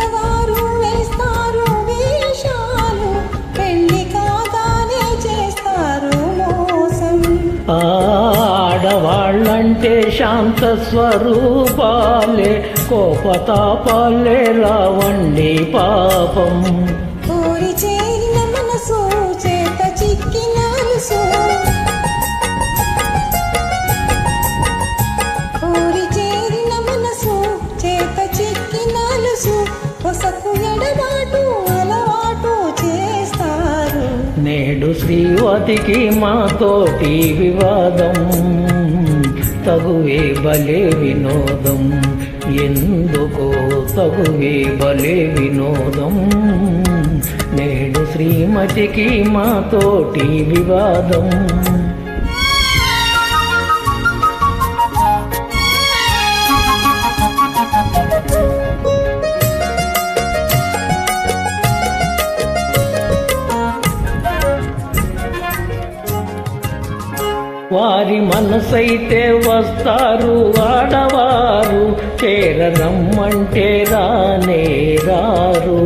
మగవారు వేస్తారు వేషాలు, పెళ్లి కాగానే చేస్తారు మోసం. ఆడవాళ్ళంటే శాంత స్వరూపాలే, కోపతాపాలే రావండి పాపం. కోరి చేరిన మనసు చేత చిక్కిన అలుసు, కోరి చేరిన మనసు చేత చిక్కిన అలుసు, కొసకు ఎడబాటు అలవాటు చేస్తారు. నేడు శ్రీవతికి మాతోటి వివాదం, తగువే బలే వినోదం. ఎందుకో తగువే బలే వినోదం. నేడు శ్రీమతికి మాతోటి వివాదం. వారి మనసైతే వస్తారు ఆడవారు, చేరరమ్మంటే రానే రారు.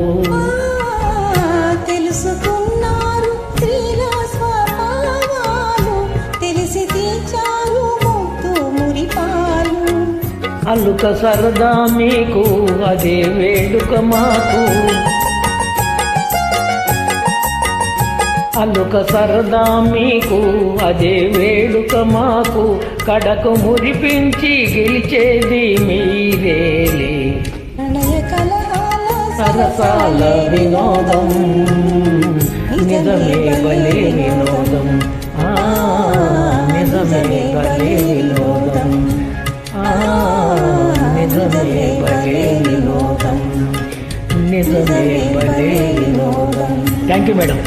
తెలుసుకున్నారు స్త్రీల స్వభావాలు, తెలిసి తీర్చారు ముద్దు మురిపాలు. అలుక సరదా మీకు అదే వేడుక మాకు, అలుక సరదా మీకు అదే వేడుక మాకు. కడకు మురిపించి గెలిచేది మీరేలే, ప్రణయ కలహాల సరసాల వినోదం. నిజమే బలే వినోదం, నిజమే బలే వినోదం, నిజమే బలే వినోదం, నిజమే బలే వినోదం. Thank you madam.